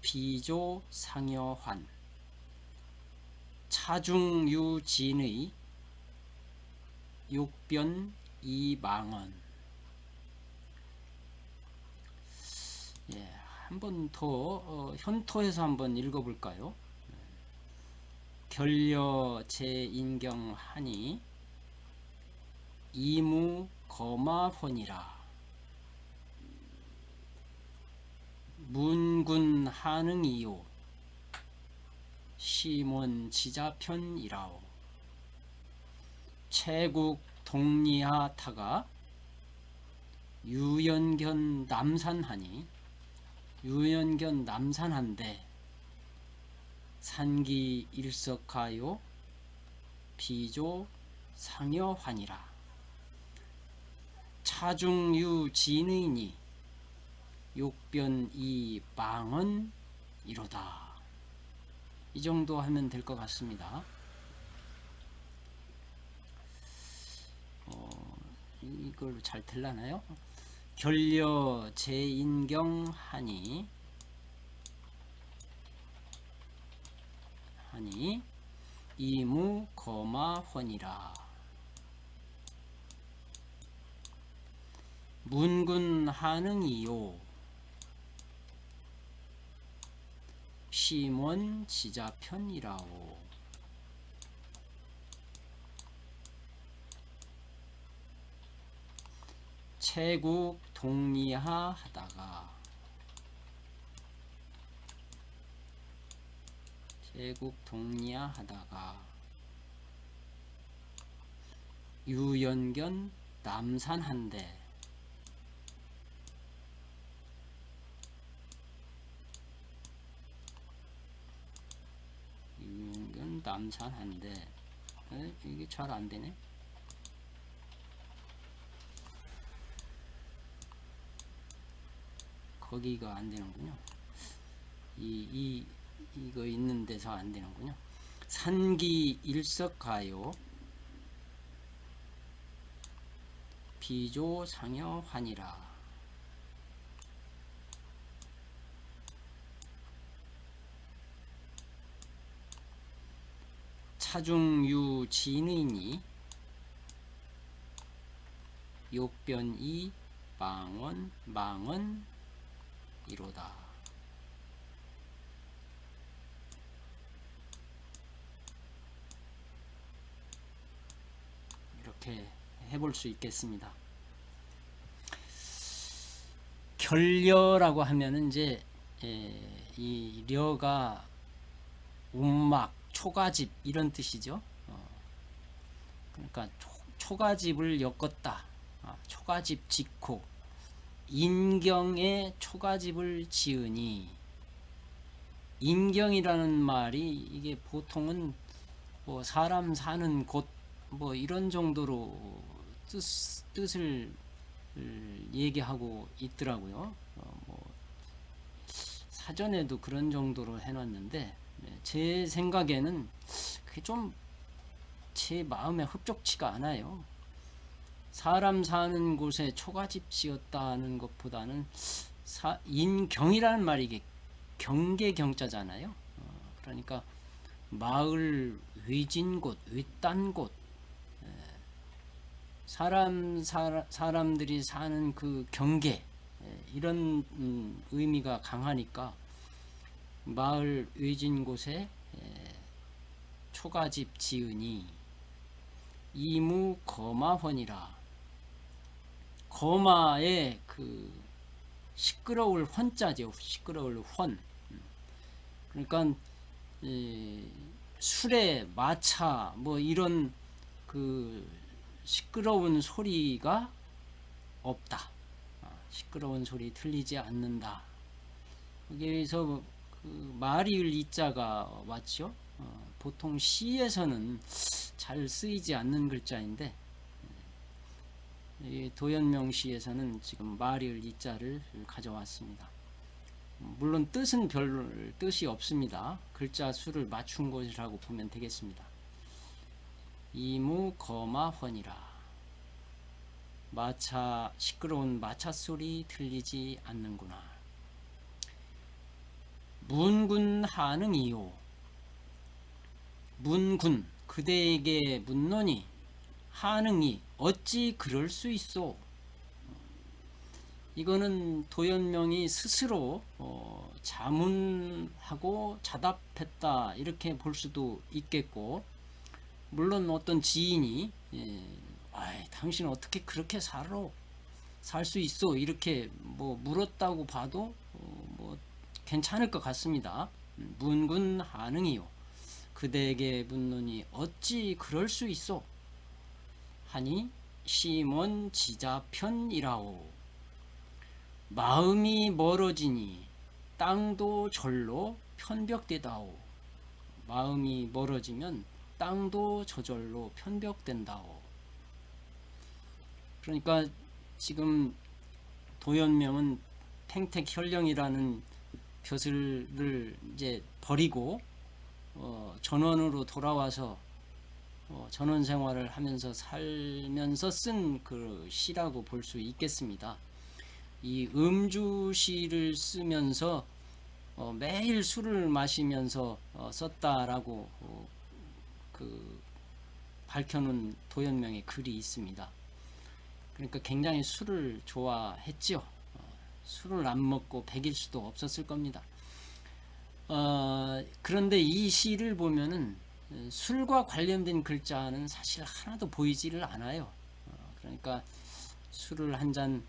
비조 상여환 차중유진의 욕변 이망언. 예, 한 번 더 현토해서 한번 읽어볼까요? 결려 제인경하니 이무 거마헌이라. 문군 한응이요 시몬 지자편이라오. 최국 동리하타가 유연견 남산하니 유연견 남산한데 산기 일석하요 비조 상여환이라. 차중유 진의니 욕변 이 망언 이로다. 이 정도 하면 될 것 같습니다. 이걸로 잘 될라나요? 결려 제인경하니 이무 거마헌이라. 문군 한응이요 시몬 지자편이라오. 최국 동리하 하다가 유연견 남산한데 이게 잘 안되네. 거기가 안되는군요. 이거 있는 데서 안되는군요. 산기 일석가요 비조 상여환이라. 차중유 진의니 욕변이 망언 이로다. 이렇게 해볼 수 있겠습니다. 결려라고 하면은 이제 이 려가 움막 초가집 이런 뜻이죠. 그러니까 초가집을 엮었다. 초가집 짓고 인경에 초가집을 지으니. 인경이라는 말이 이게 보통은 뭐 사람 사는 곳 뭐 이런 정도로 뜻을 얘기하고 있더라고요. 뭐 사전에도 그런 정도로 해놨는데 제 생각에는 그게 좀 제 마음에 흡족치가 않아요. 사람 사는 곳에 초가집 지었다는 것보다는 인경이라는 말이 이게 경계 경자잖아요. 그러니까 마을 외진 곳, 외딴 곳, 사람들이 사는 그 경계, 이런 의미가 강하니까 마을 외진 곳에 초가집 지으니 이무 거마헌이라. 거마의 그 시끄러울 헌자죠. 시끄러울 헌. 그러니까 수레, 마차 뭐 이런 그 시끄러운 소리가 없다. 시끄러운 소리 들리지 않는다. 여기서 그 마리을 이자가 왔죠. 보통 시에서는 잘 쓰이지 않는 글자인데 도연명 시에서는 지금 마리을 이자를 가져왔습니다. 물론 뜻은 별 뜻이 없습니다. 글자 수를 맞춘 것이라고 보면 되겠습니다. 이무 거마헌이라. 시끄러운 마차 소리 들리지 않는구나. 문군 하능이요. 문군 그대에게 묻노니 하능이 어찌 그럴 수 있소. 이거는 도연명이 스스로 자문하고 자답했다 이렇게 볼 수도 있겠고, 물론 어떤 지인이 당신 어떻게 그렇게 살 수 있어 이렇게 뭐 물었다고 봐도 뭐 괜찮을 것 같습니다. 문군 하능이요. 그대에게 묻노니 어찌 그럴 수 있어 하니 시몬 지자편이라오. 마음이 멀어지니 땅도 절로 편벽되다오. 마음이 멀어지면 땅도 저절로 편벽된다오. 그러니까 지금 도연명은 팽택현령이라는 벼슬을 이제 버리고 전원으로 돌아와서 전원 생활을 하면서 살면서 쓴 그 시라고 볼 수 있겠습니다. 이 음주시를 쓰면서 매일 술을 마시면서 썼다라고 그 밝혀놓은 도연명의 글이 있습니다. 그러니까 굉장히 술을 좋아했죠. 술을 안 먹고 백일 수도 없었을 겁니다. 그런데 이 시를 보면은 술과 관련된 글자는 사실 하나도 보이지를 않아요. 그러니까 술을 한 잔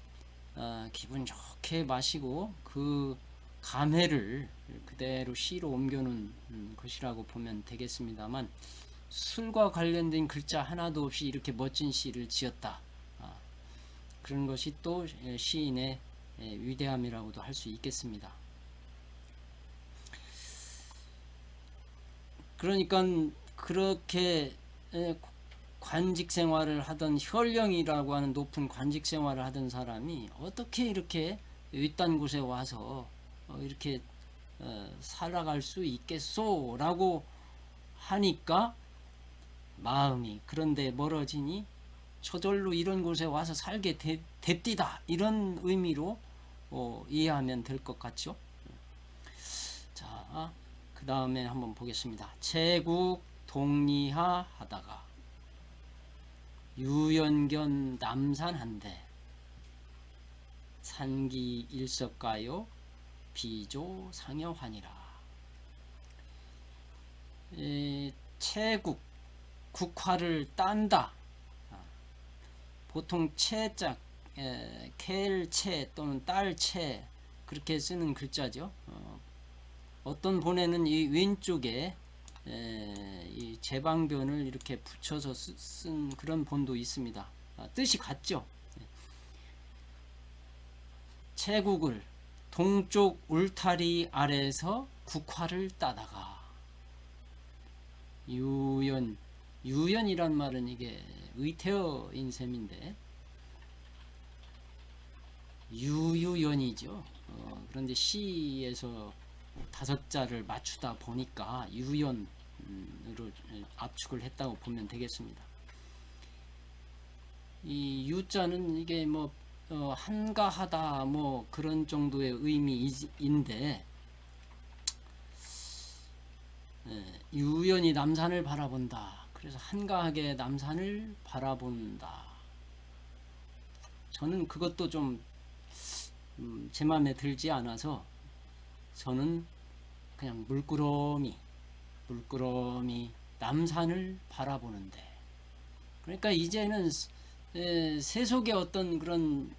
기분 좋게 마시고 그 감회를 그대로 시로 옮겨놓은 것이라고 보면 되겠습니다만, 술과 관련된 글자 하나도 없이 이렇게 멋진 시를 지었다. 그런 것이 또 시인의 위대함이라고도 할 수 있겠습니다. 그러니까 그렇게 관직 생활을 하던, 현령이라고 하는 높은 관직 생활을 하던 사람이 어떻게 이렇게 윗단 곳에 와서 이렇게 살아갈 수 있겠소 라고 하니까 마음이 그런데 멀어지니 저절로 이런 곳에 와서 살게 됩디다, 이런 의미로 이해하면 될 것 같죠. 자, 그 다음에 한번 보겠습니다. 제국 동리하 하다가 유연견 남산한데 산기 일석가요 비조 상여환이라. 채국, 국화를 딴다. 보통 채자, 켈채 또는 딸채 그렇게 쓰는 글자죠. 어떤 본에는 이 왼쪽에 이 제방변을 이렇게 붙여서 쓴 그런 본도 있습니다. 뜻이 같죠. 채국을 동쪽 울타리 아래에서 국화를 따다가, 유연이란 말은 이게 의태어인 셈인데 유연이죠. 그런데 시에서 5자를 맞추다 보니까 유연으로 압축을 했다고 보면 되겠습니다. 이 유자는 이게 뭐 한가하다 뭐 그런 정도의 의미인데, 유연히 남산을 바라본다. 그래서 한가하게 남산을 바라본다. 저는 그것도 좀 제 마음에 들지 않아서 저는 그냥 물끄러미 남산을 바라보는데, 그러니까 이제는 세속의 어떤 그런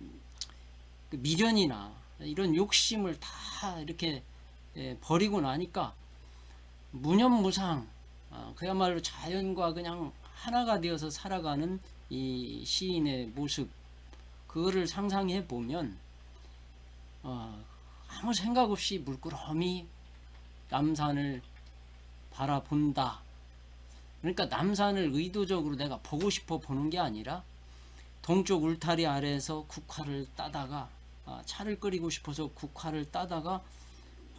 미련이나 이런 욕심을 다 이렇게 버리고 나니까 무념무상, 그야말로 자연과 그냥 하나가 되어서 살아가는 이 시인의 모습, 그거를 상상해 보면 아무 생각 없이 물끄러미 남산을 바라본다. 그러니까 남산을 의도적으로 내가 보고 싶어 보는 게 아니라 동쪽 울타리 아래에서 국화를 따다가, 차를 끓이고 싶어서 국화를 따다가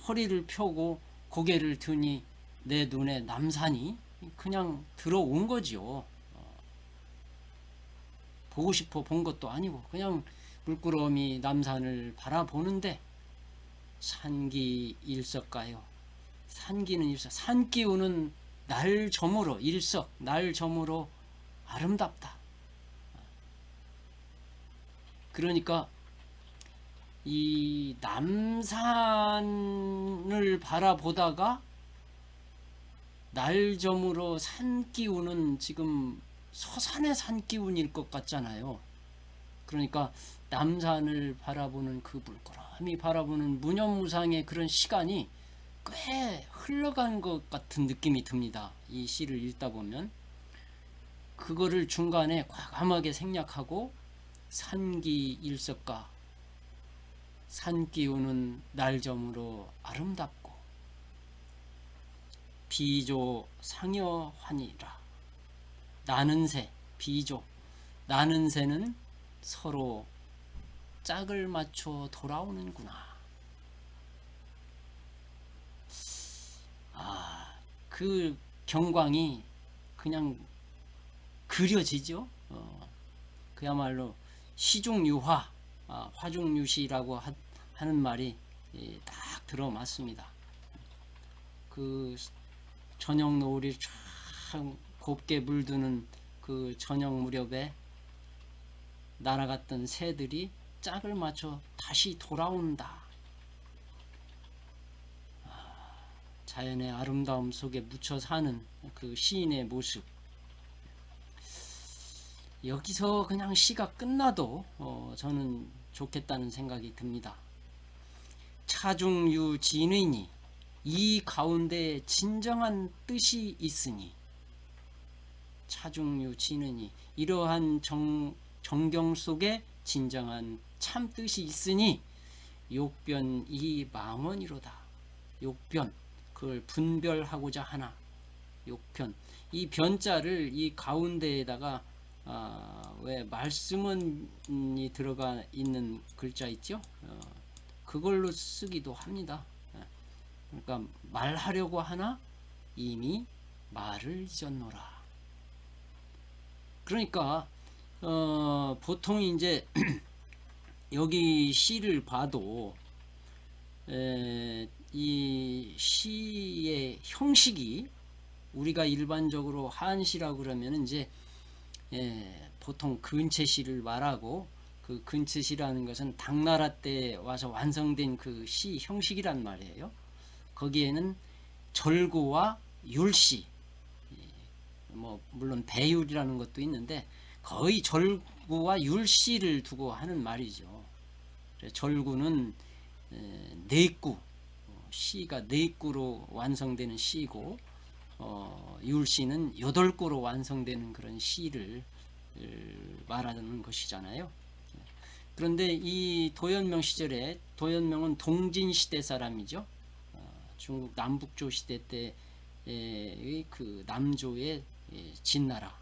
허리를 펴고 고개를 드니 내 눈에 남산이 그냥 들어온 거지요. 보고 싶어 본 것도 아니고 그냥 물끄러미 남산을 바라보는데 산기 일석가요. 산기는 일석, 산기운은 날점으로 일석, 날점으로 아름답다. 그러니까 이 남산을 바라보다가 날점으로 산기운은 지금 서산의 산기운일 것 같잖아요. 그러니까 남산을 바라보는 그 물끄러미 바라보는 무념무상의 그런 시간이 꽤 흘러간 것 같은 느낌이 듭니다. 이 시를 읽다 보면 그거를 중간에 과감하게 생략하고 산기 일석가, 산기운은 날점으로 아름답고 비조 상여환이라. 나는 새, 비조, 나는 새는 서로 짝을 맞춰 돌아오는구나. 그 경광이 그냥 그려지죠. 그야말로 시중유화, 화중유시라고 하는 말이 딱 들어맞습니다. 그 저녁 노을이 참 곱게 물드는 그 저녁 무렵에 날아갔던 새들이 짝을 맞춰 다시 돌아온다. 자연의 아름다움 속에 묻혀 사는 그 시인의 모습. 여기서 그냥 시가 끝나도 저는 좋겠다는 생각이 듭니다. 차중유 진의니 이 가운데 진정한 뜻이 있으니. 차중유 진의니 이러한 정경 속에 진정한 참 뜻이 있으니 욕변 이 망언이로다. 욕변, 그걸 분별하고자 하나. 욕변, 이 변자를 이 가운데에다가 왜 말씀은이 들어가 있는 글자 있죠? 그걸로 쓰기도 합니다. 그러니까 말하려고 하나 이미 말을 잊었노라. 그러니까 보통 이제 여기 시를 봐도 이 시의 형식이 우리가 일반적으로 한시라고 그러면 이제 보통 근체시를 말하고, 그 근체시라는 것은 당나라 때 와서 완성된 그 시 형식이란 말이에요. 거기에는 절구와 율시, 뭐 물론 배율이라는 것도 있는데 거의 절구와 율시를 두고 하는 말이죠. 절구는 네구, 시가 네구로 완성되는 시고, 율시는 8구로 완성되는 그런 시를 말하는 것이잖아요. 그런데 이 도현명 시절에, 도현명은 동진시대 사람이죠. 중국 남북조 시대 때의 그 남조의 진나라,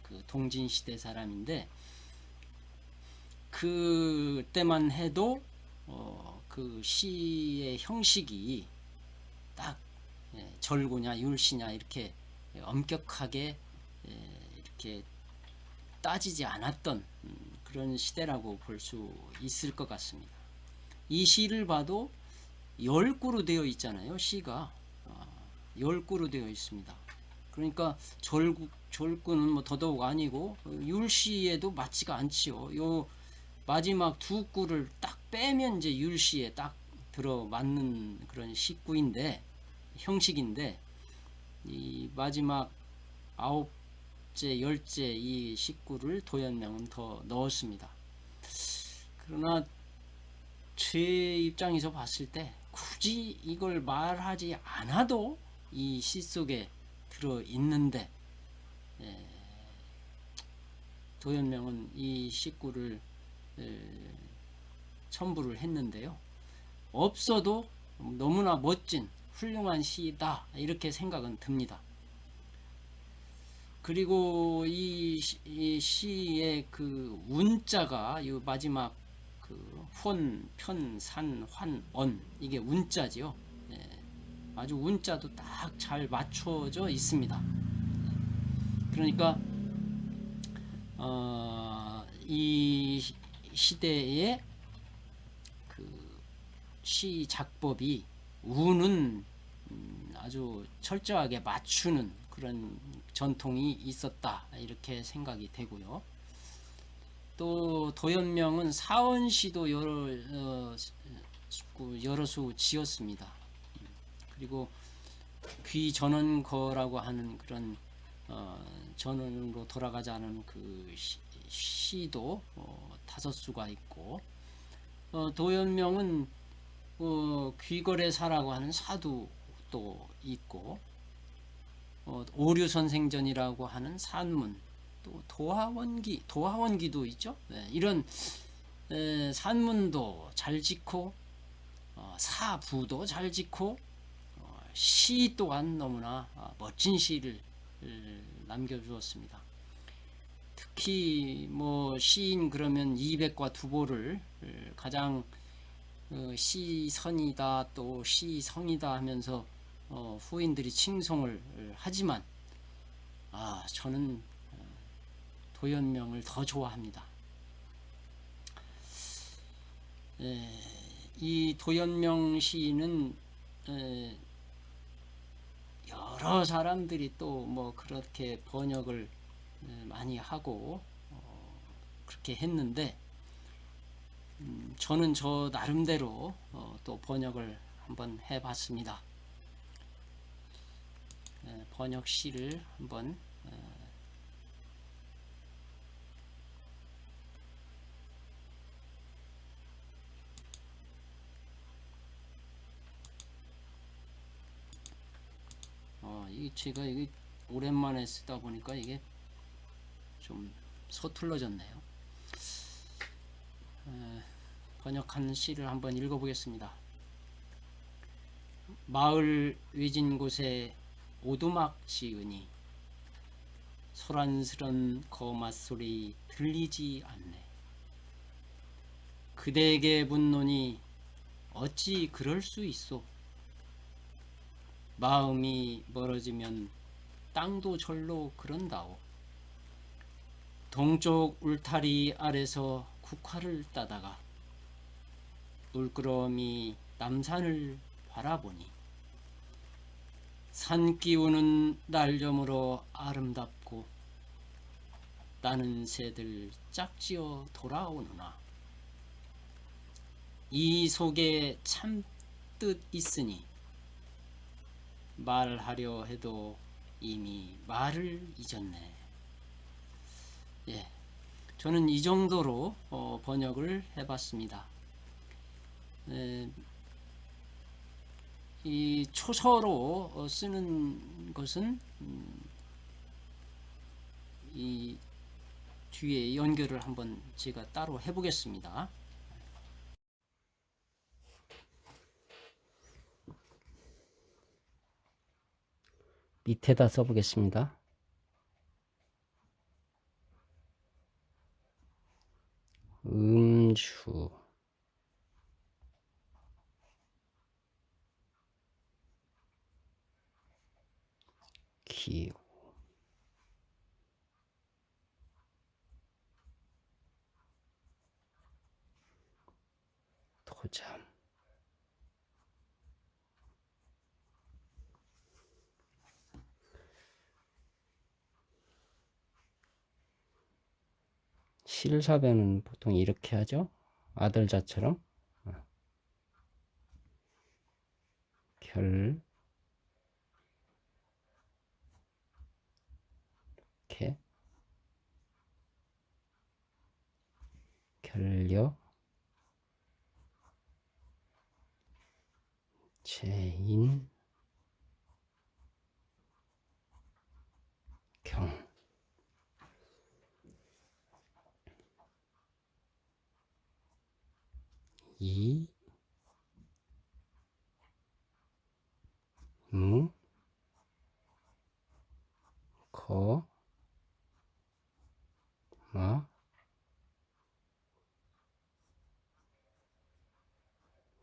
그 동진시대 사람인데, 그때만 해도 그 시의 형식이 딱 절구냐 율시냐 이렇게 엄격하게 이렇게 따지지 않았던 그런 시대라고 볼 수 있을 것 같습니다. 이 시를 봐도 10구로 되어 있잖아요. 시가 10구로 되어 있습니다. 그러니까 절구는 뭐 더더욱 아니고 율시에도 맞지가 않지요. 요 마지막 두 구를 딱 빼면 이제 율시에 딱 들어맞는 그런 시구인데, 형식인데, 이 마지막 9째, 10째 이 식구를 도현명은 더 넣었습니다. 그러나 제 입장에서 봤을 때 굳이 이걸 말하지 않아도 이 시 속에 들어있는데, 도현명은 이 식구를 첨부를 했는데요. 없어도 너무나 멋진 훌륭한 시다 이렇게 생각은 듭니다. 그리고 이 시의 그 운자가 이 마지막 그 혼, 편, 산, 환, 언, 이게 운자지요. 아주 운자도 딱 잘 맞춰져 있습니다. 그러니까 이 시대의 그 시 작법이 운은 아주 철저하게 맞추는 그런 전통이 있었다 이렇게 생각이 되고요. 또 도연명은 사원시도 여러 수 지었습니다. 그리고 귀전원거라고 하는 그런 전원으로 돌아가자는 그 시도 5수가 있고, 도연명은 귀거래사라고 하는 사두도 있고, 오류선생전이라고 하는 산문, 또 도하원기도 있죠. 네, 이런 산문도 잘 짓고 사부도 잘 짓고 시 또한 너무나 멋진 시를 남겨주었습니다. 특히 뭐 시인 그러면 이백과 두보를 가장 시선이다 또 시성이다 하면서 후인들이 칭송을 하지만 저는 도연명을 더 좋아합니다. 이 도연명 시인은 여러 사람들이 또 뭐 그렇게 번역을 많이 하고 그렇게 했는데, 저는 저 나름대로 또 번역을 한번 해봤습니다. 번역 시를 한번 제가 이게 오랜만에 쓰다 보니까 이게 좀 서툴러졌네요. 번역한 시를 한번 읽어보겠습니다. 마을 외진 곳에 오두막 지으니 소란스런 거맛소리 들리지 않네. 그대에게 묻노니 어찌 그럴 수 있소. 마음이 멀어지면 땅도 절로 그런다오. 동쪽 울타리 아래서 국화를 따다가 물끄러미 남산을 바라보니 산 기우는 날점으로 아름답고 나는 새들 짝지어 돌아오느나 이 속에 참 뜻 있으니 말하려 해도 이미 말을 잊었네. 저는 이 정도로 번역을 해봤습니다. 이 초서로 쓰는 것은 이 뒤에 연결을 한번 제가 따로 해보겠습니다. 밑에다 써보겠습니다. 음주 기호 도잠 실사변은 보통 이렇게 하죠. 아들자처럼 결 이렇게 결력 제인 경 이 무 거 마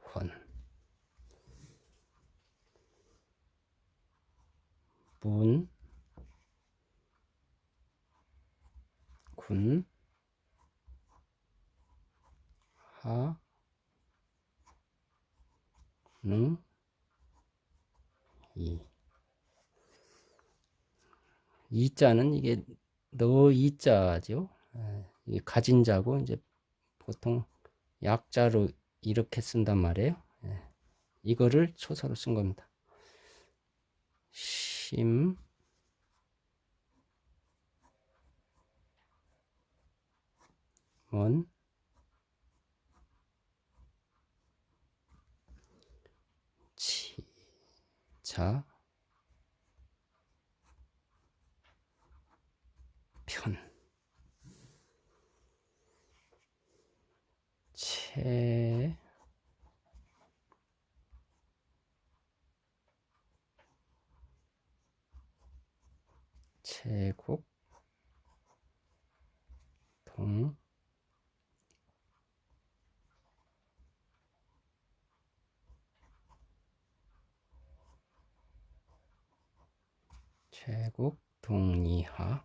권 문 군 하 능 이 이자는 이게 너 이자죠. 이게 가진 자고 이제 보통 약자로 이렇게 쓴단 말이에요. 이거를 초사로 쓴 겁니다. 심원 치자 편 제국 동 제국 동리하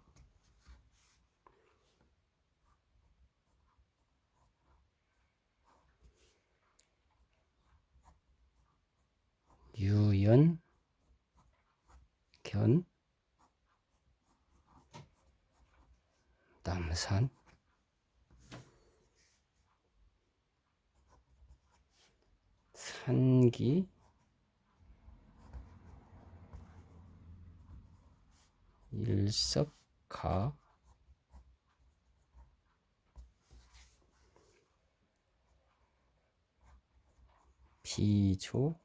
유연 견 남산 산기 일석가 비조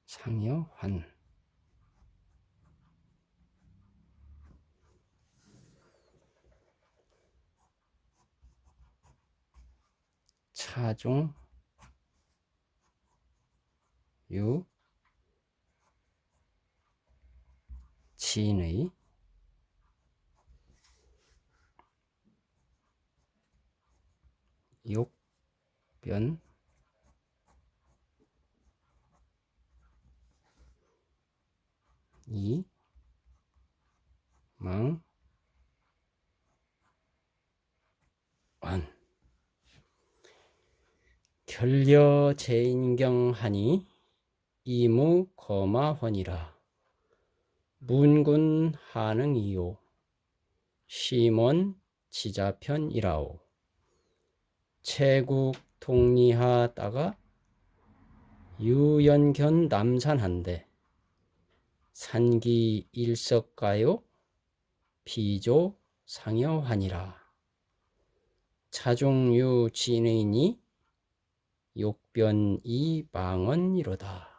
상여환 차종 유 진의 욕변 이망 안 결려 제인경하니 이무 거마헌이라 문군 하능이요 심원 지자편이라오 체국 동리하다가 유연견 남산한데 산기 일석가요 비조 상여환이라 차종유 진의니 욕변 이망언이로다.